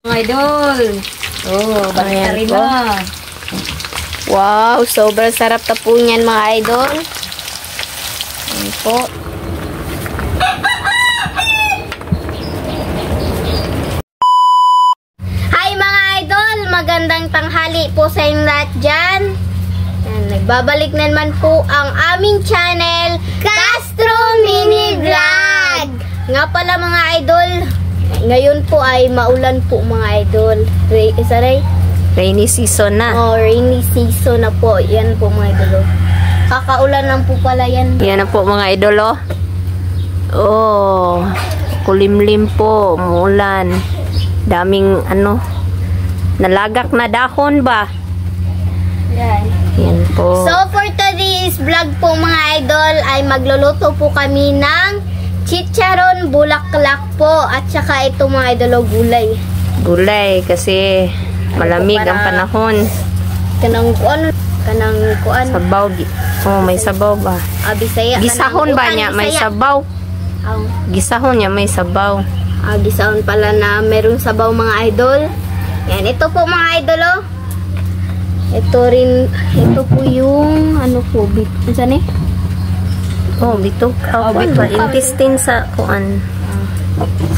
Mga idol. Oh, balik rin na. Wow, sobrang sarap na po niyan mga idol. Ayan po. Hi mga idol, magandang tanghali po sa inyong lahat dyan. Ayan, nagbabalik na naman po ang aming channel, Castro Mini Vlog. Nga pala mga idol, ngayon po ay maulan po mga idol. Rainy season na. Oh, rainy season na po. Yan po mga idol. Kakaulan lang po pala yan. Yan na po mga idol oh. Oh, kulimlim po, umulan. Daming nalagak na dahon ba? Yan. Yan po. So for today's vlog po mga idol ay magluluto po kami ng chicharon bulaklak po at saka ito mga idol gulay. Gulay kasi malamig ang panahon. Kanang kuan. Sabaw. Oh, may sabaw ba? Bisaya. Gisahon ba niya? May sabaw. Gisahon niya may sabaw. Gisahon pala na merong sabaw mga idol. Yan, ito po mga idol oh. Ito po yung saan eh? Oh, bitok. Intestine sa kuan.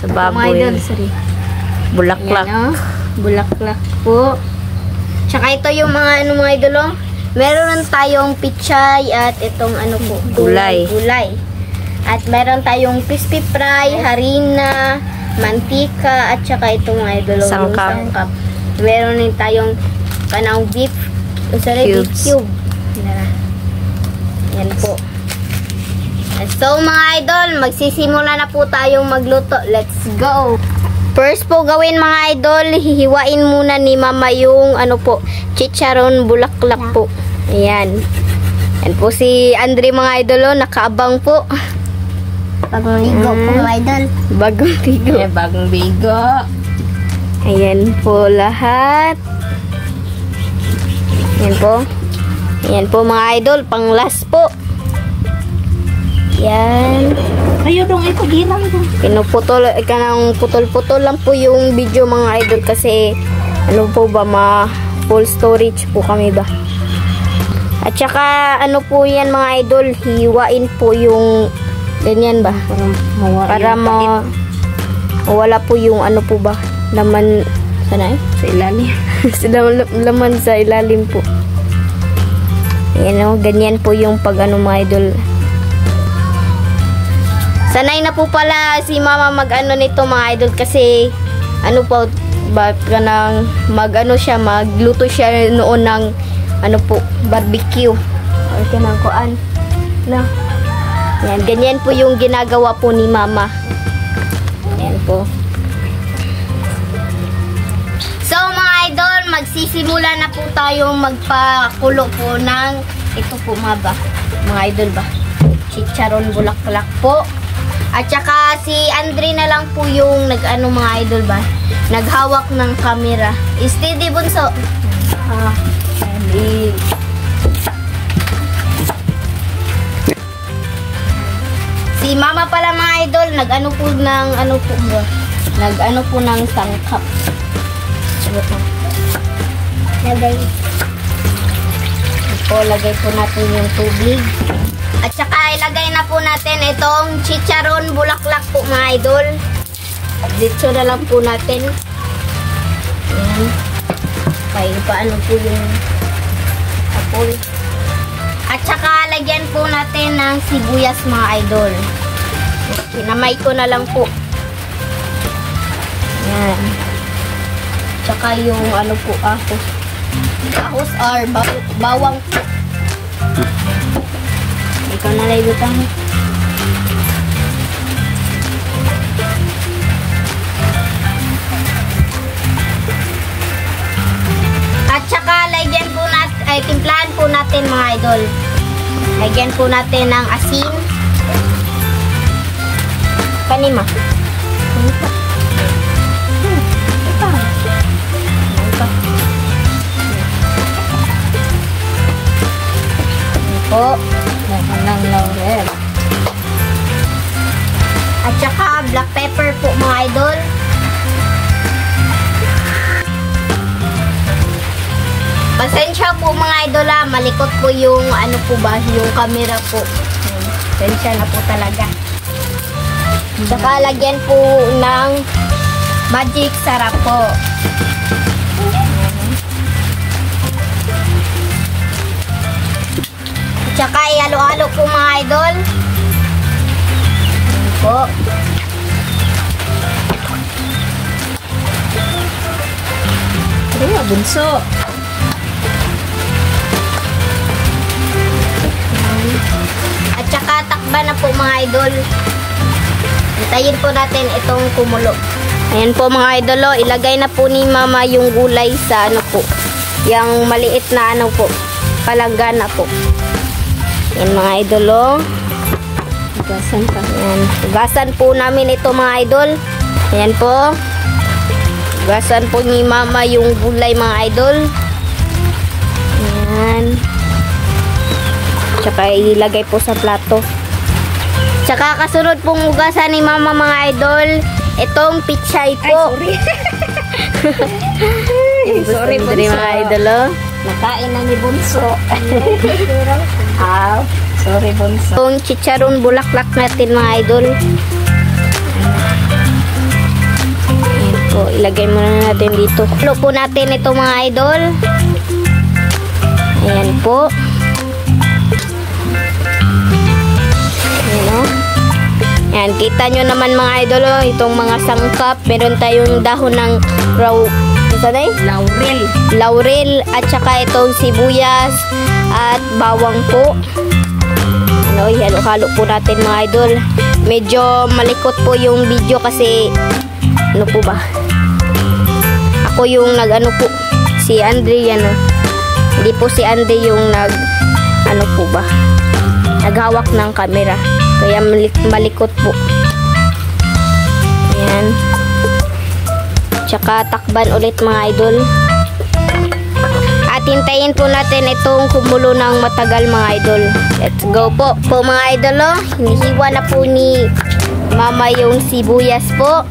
Sa baboy. Mga idol, sorry. Bulaklak. Yan, bulaklak po. Tsaka ito yung mga mga idol oh. Meron tayong pichay at itong po, gulay. At meron tayong crispy fry, harina, mantika, at saka itong mga idol sangkap. Meron din tayong kanang beef cube. Yan po. So mga idol, magsisimula na po tayong magluto. Let's go! First po gawin mga idol, hihiwain muna ni mama yung chicharon bulaklak po. Ayan. Yan po si Andre mga idol, nakaabang po. Bagong ligo po mga idol. Bagong ligo. Bagong bigo. Ayan po lahat. Ayan po. Ayan po mga idol, pang last po. Yan. Kayo dong ipagilang dong. Pinuputol, putol-putol lang po yung video mga idol kasi po ba, full storage po kami ba. At saka po yan mga idol, hiwain po yung ganyan ba. Para wala po yung po ba, laman sana sa ilalim. laman sa ilalim po. Ayan ganyan po yung pag mga idol. Sanay na po pala si mama nito mga idol kasi po kanang magluto siya noon ng barbecue or kanang kuan na. Yan, ganyan po yung ginagawa po ni mama. Yan po. So mga idol, magsisimula na po tayong magpakulo po ng ito po mga idol ba, chicharon bulaklak po. At saka si Andre na lang po yung mga idol ba, naghawak ng camera. Steady bunso. Steady. Si mama pala mga idol, po ng sangkap. Lagay po natin yung tubig. At saka ilagay na po natin itong chicharon bulaklak po mga idol. Dito na lang po natin. Ayan. Paano po yung apoy. At saka lagyan po natin ng sibuyas mga idol. Kinamay ko na lang po. Ayan. Tsaka yung po ahos. Ahos or bawang po. Ikaw na lang ibutang. At saka lagyan po natin, timplahan po natin mga idol. Lagyan po natin ng asin. Kanima. Po. Ng laurel. At saka black pepper po mga idol. Pasensya po mga idol ha, malikot po yung ano po ba, yung camera po. Pasensya na po talaga. Saka lagyan po ng magic sarap po. Tsaka ihalo-halo po mga idol. Ayan po. Kaya, bunso. At saka takba na po mga idol. Hintayin po natin itong kumulo. Ayan po mga idol, oh, ilagay na po ni mama yung gulay sa ano po. Yung maliit na ano po. Palanggana po. Ayan mga idol, oh. Hugasan pa. Ayan. Hugasan po namin ito mga idol. Ayan po. Hugasan po ni mama yung gulay mga idol. Ayan. Tsaka ilagay po sa plato. Tsaka kasunod pong hugasan ni mama mga idol, itong pichay po. Ay, sorry. Sorry, bunso. Mga idol, oh. Nakain na ni bunso. Sorry, bunso. Itong chicharon bulaklak natin mga idol. Ayan po, ilagay muna natin dito. Halo po natin ito mga idol. Ayan po. Ayan, oh. Ayan, kita nyo naman mga idol, oh, itong mga sangkap. Meron tayong dahon ng laurel at saka itong sibuyas at bawang po. Ano, ihalo-halo po natin mga idol. Medyo malikot po yung video kasi ano po ba? Ako yung nag-ano po, si Andre yan, oh. Hindi po si Andre yung ano po ba? Naghawak ng camera. Kaya malikot po. Ayan. Tsaka takban ulit mga idol. At hintayin po natin itong kumulo ng matagal mga idol. Let's go po. Po mga idol, oh. Hinihiwa na po ni mama yung sibuyas po.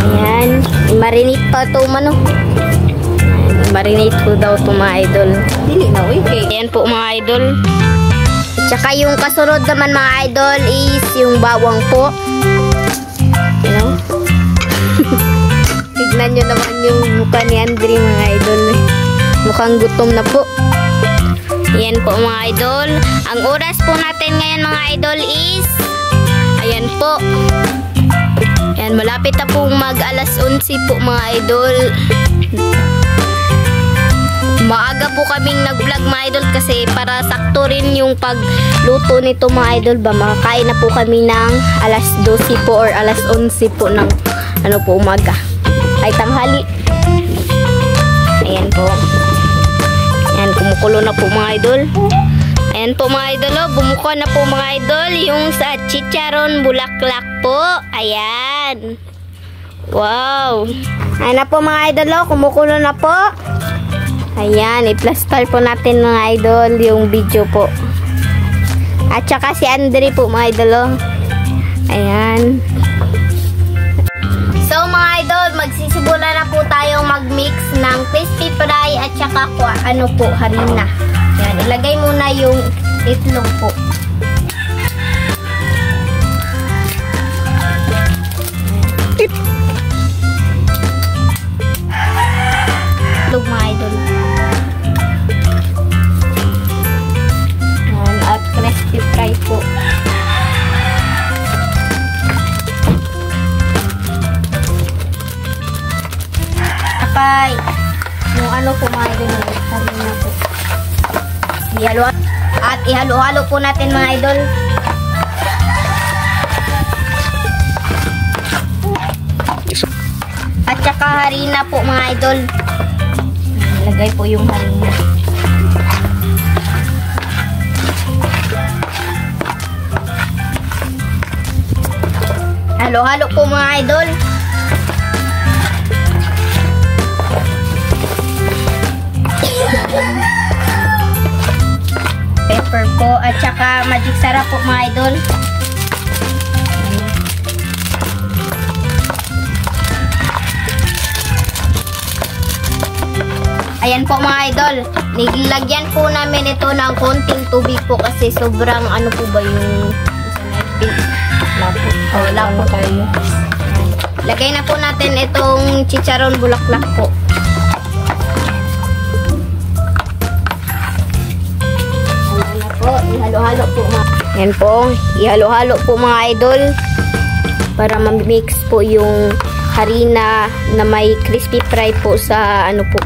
Ayan. I-marinate pa ito mano. I-marinate po daw ito mga idol. Dili na, okay. Ayan po mga idol. Tsaka yung kasunod naman mga idol is yung bawang po. You know? Tignan nyo naman yung mukha ni Andre mga idol. Mukhang gutom na po. Ayan po mga idol. Ang oras po natin ngayon mga idol is ayan po. Ayan, malapit na po mag alas 11 po mga idol. Maaga po kaming nag-vlog mga idol kasi para sakto rin yung pagluto nito mga idol ba. Makakain na po kami ng alas 12 po or alas 11 po ng ano po umaga. Ay tanghali. Ayan po. Ayan, kumukulo na po mga idol. Ayan po mga idol, oh, bumuko na po mga idol yung sa chicharon bulaklak po. Ayan. Wow. Ayan na po mga idol, oh, kumukulo na po. Ayan, i-plaster po natin mga idol yung video po. At saka si Andre po mga idol, oh. Ayan. So mga idol, magsisimula na po tayong mag-mix ng crispy fry at saka ano po, harina. Ayan, ilagay muna yung itlog po. Itlog mga idol. Ayan, at crispy fry po. Saka yung ano po mga idol, harina po. At ihalo-halo po natin mga idol. At saka harina po mga idol. Ilagay po yung harina. Halo-halo po mga idol. Pepper po at saka magic sarap po mga idol. Ayan po mga idol. Nilagyan po namin ito ng konting tubig po kasi sobrang ano po ba yung lapot tayo. Lagay na po natin itong chicharon bulaklak po. Ayan na po. Ihalo-halo po mga. Ayan po. Ihalo-halo po mga idol. Para ma-mix po yung harina na may crispy fry po sa ano po,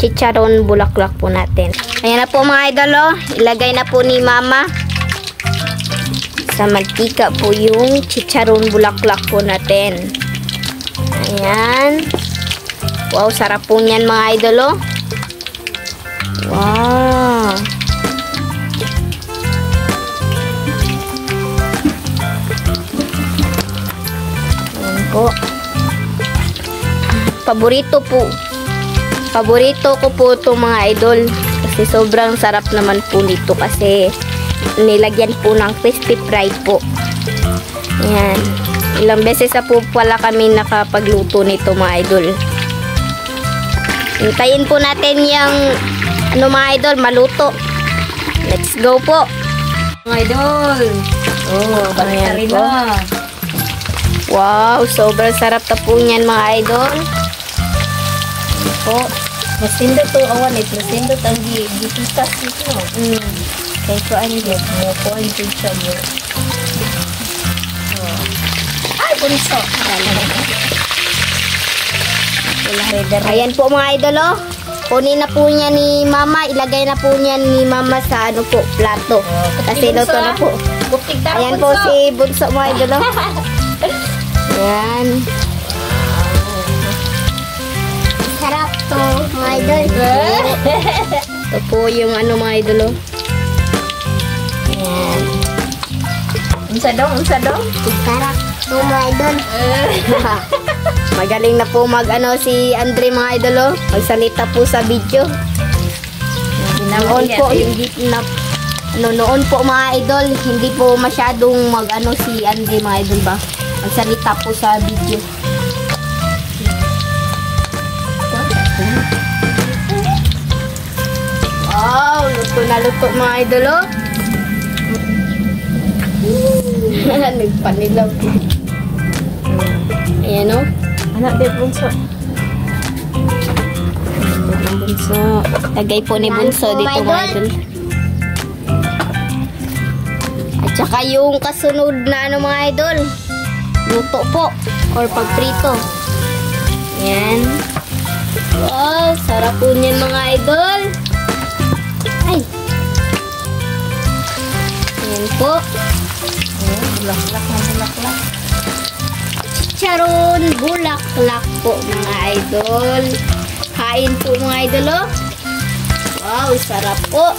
chicharon bulaklak po natin. Ayan na po mga idol, oh. Ilagay na po ni mama sa mantika po yung chicharon bulaklak po natin. Ayan. Wow, sarap po niyan mga idol, oh. Wow. Ayan po. Paborito ko po itong mga idol kasi sobrang sarap naman po nito kasi nilagyan po ng crispy fry po. Ayan. Ilang beses na po pala kami nakapagluto nito mga idol. Hintayin po natin yung ano mga idol, maluto. Let's go po. Mga idol. Oh, ayan rin po. na. Wow, sobrang sarap na po niyan mga idol. Po. Masindot to awan eh. Masindot ang gipitas ito. Kaya ko ano yun. Mo po ang pizza mo. Ay, bunso. Ayan po mga idol, oh. Kunin na po niya ni mama. Ilagay na po niya ni mama sa ano po, plato. Kasi luto na po. Ayan po si bunso mga idol, oh. Ayan. Sarap to mga idol. Ito po yung ano mga idol, oh. Ayan. Unsa daw? Sarap to mga idol. Magaling na po mag ano si Andre mga idol, oh. Magsalita po sa video. Noon po noon po mga idol, hindi po masyadong mag ano si Andre mga idol ba. Magsalita po sa video. Wow, luto na luto mga idol, oh. Nagpanilaw. Ayan, oh. Anak de bunso. Bunso. Lagay po ni bunso dito mga idol. At saka yung kasunod na ano mga idol, luto po or pagprito. Ayan. Wow, sarap po niyan mga idol. Ay. Ayan po. Bulaklak na bulaklak. Chicharon bulaklak po mga idol. Kain po mga idol, oh. Wow, sarap po.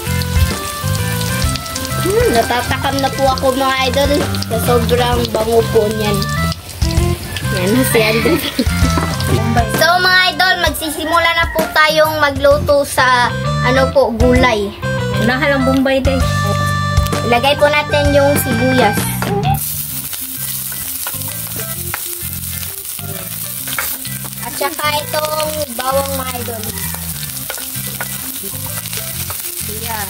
Natatakam na po ako mga idol sa sobrang bango po niyan. Yan na si Andre. So mga idol, magsisimula na po tayong magluto sa ano po, gulay. Unahan ang Bombay day. Ilagay po natin yung sibuyas. At saka itong bawang mga idol. Yeah.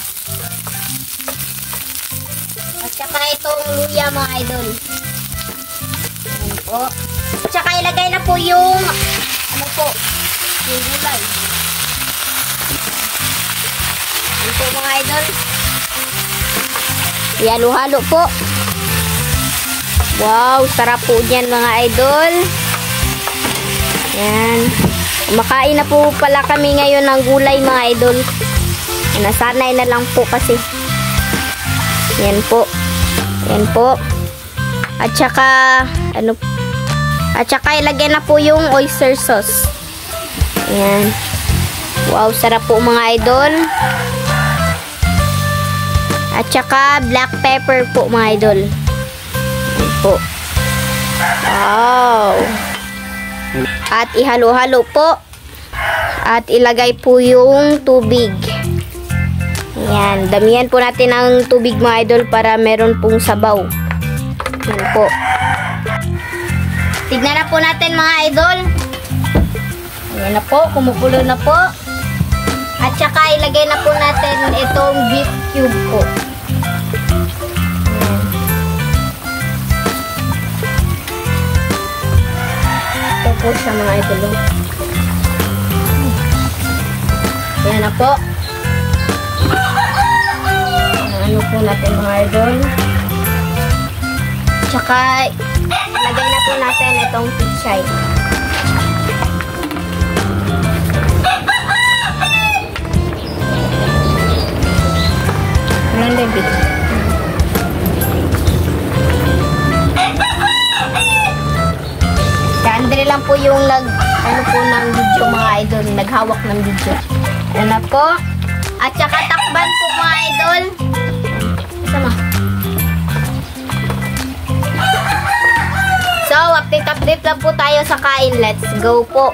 At saka itong luya mga idol. Ayan po. At saka ilagay na po yung ano po, yung gulay. Ayan po mga idol. Ihalo-halo po. Wow, sarap po niyan mga idol. Yan. Makain na po pala kami ngayon ng gulay mga idol. Nasanay na lang po kasi. Yan po. Yan po. At saka ano, at saka ilagay na po yung oyster sauce. Yan. Wow, sarap po mga idol. At saka black pepper po mga idol. Yan po. Wow. At ihalo-halo po. At ilagay po yung tubig. Ayan. Damihan po natin ang tubig mga idol para meron pong sabaw. Yan po. Tignan na po natin mga idol. Ayan na po. Kumukulo na po. At saka ilagay na po natin itong beef cube po. Ito po siya mga idol. Ayan na po. Ano po natin mga idol. Tsaka ilagay na po natin itong pichay. Andre lang po yung ano po ng video mga idol, naghawak ng video. Ano na po? At saka takban po mga idol. Sama. So, update lang po tayo sa kain. Let's go po.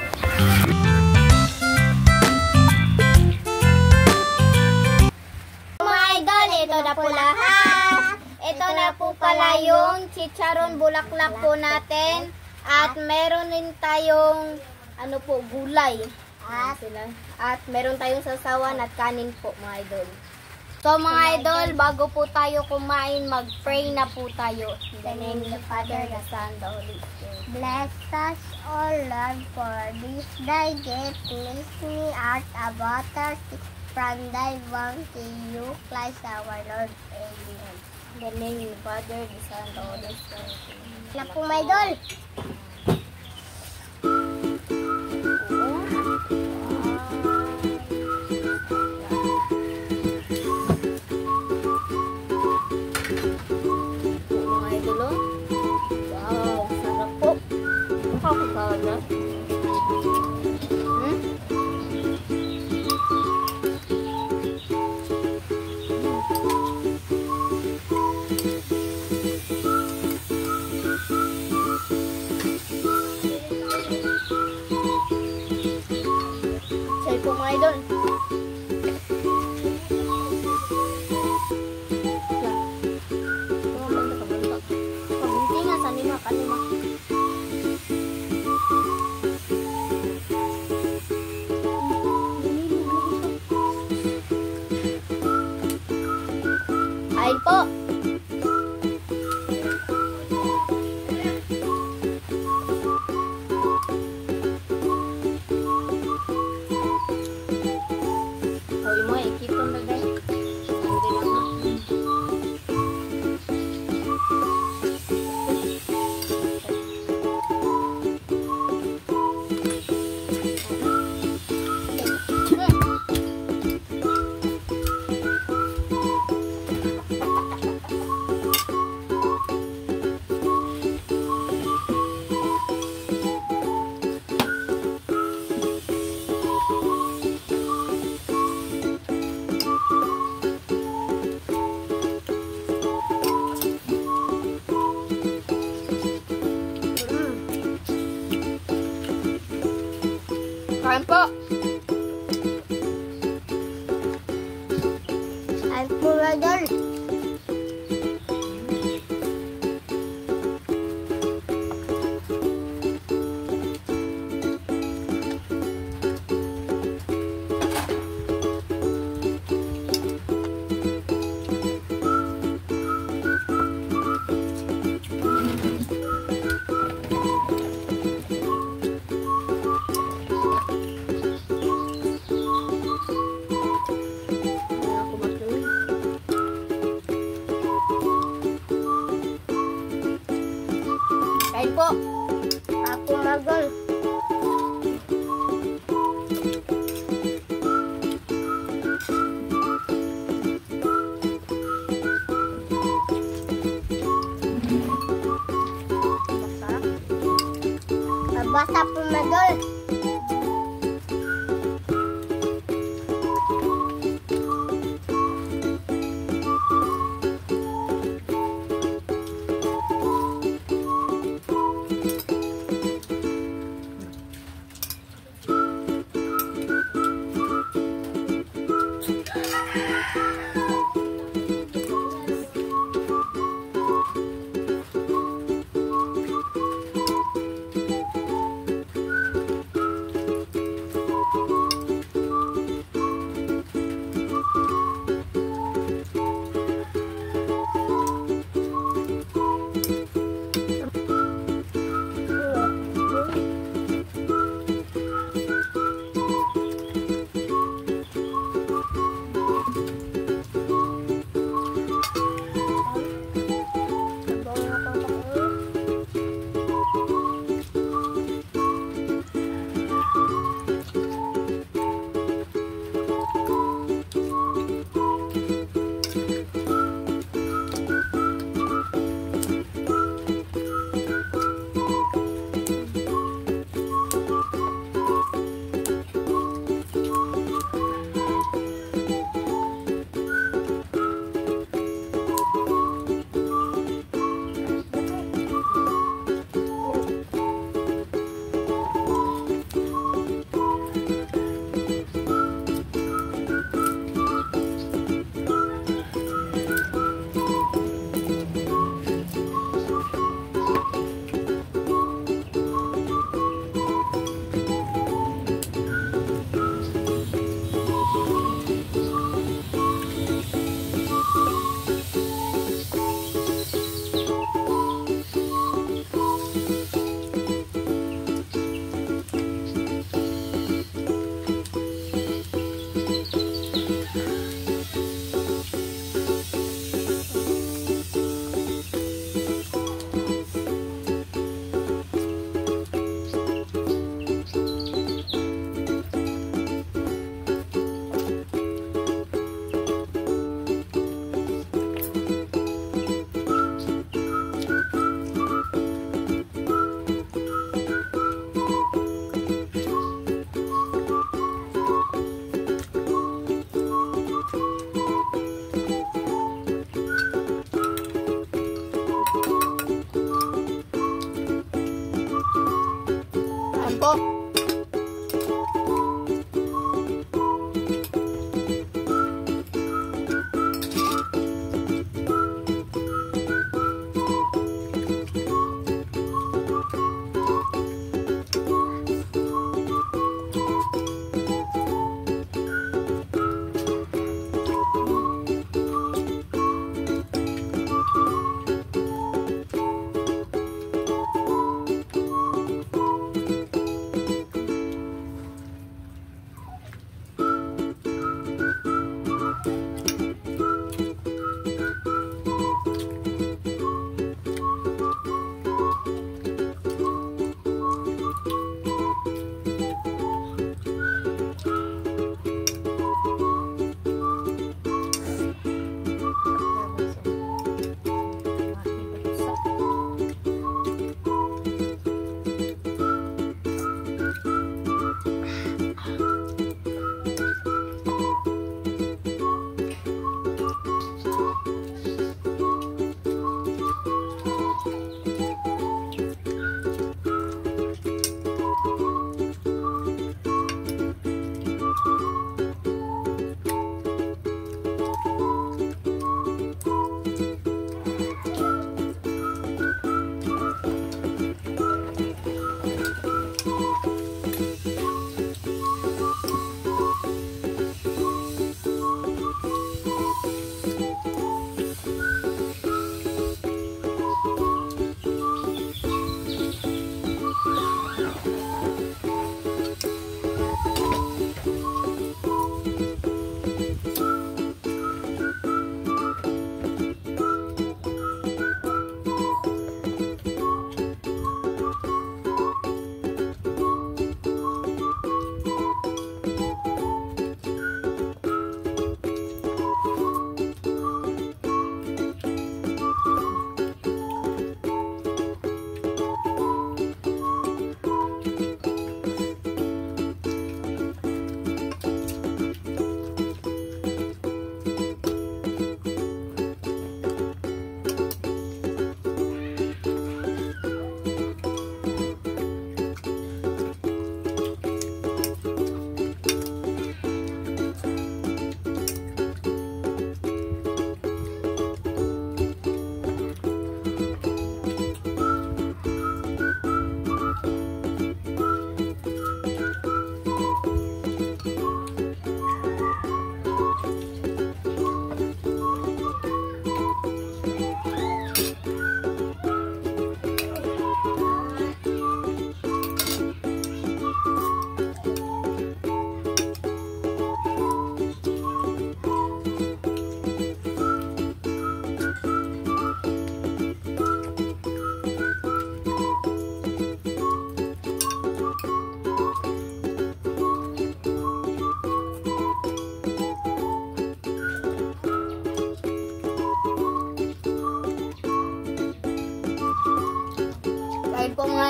Mga idol, ito na po lahat. Ito na po pala yung chicharon bulaklak po natin. At meron din tayong ano po, gulay. At meron tayong sasawan at kanin po mga idol. So mga idol, bago po tayo kumain, mag-pray na po tayo. In the name of the Father, the Son, the Holy Spirit. Bless us, O Lord, for this thy gift. Bless me out a water from thy bounty, you, Christ our Lord. Amen. In the name of the Father, the Son, the Holy Spirit. Na po mga idol. Ay po. Hoy mo, ikipon na guys. Hindi lang na. Kain po. Ay po mga idol.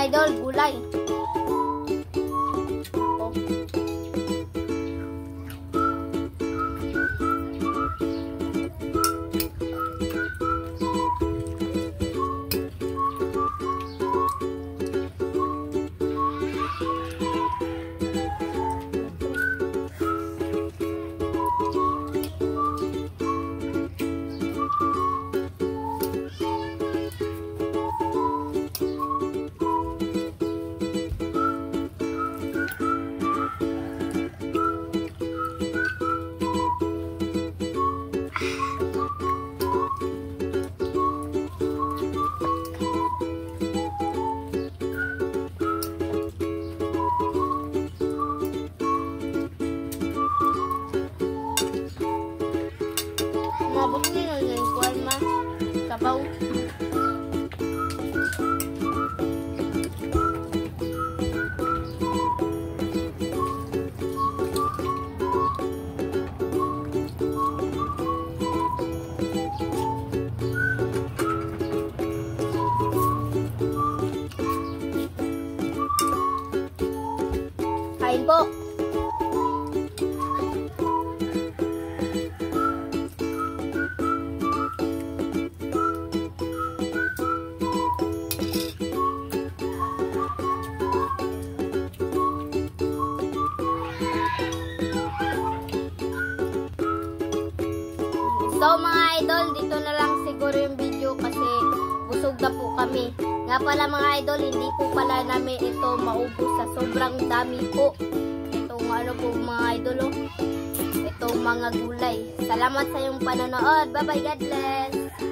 idol, gulay. Mabot nyo yung kuwan ma. Kabaw. Kain po. So mga idol, dito na lang siguro yung video kasi busog na po kami. Nga pala mga idol, hindi po pala namin ito maubos sa sobrang dami po. Itong ano po mga idol, oh. Itong mga gulay. Salamat sa iyong panonood. Bye bye, God bless.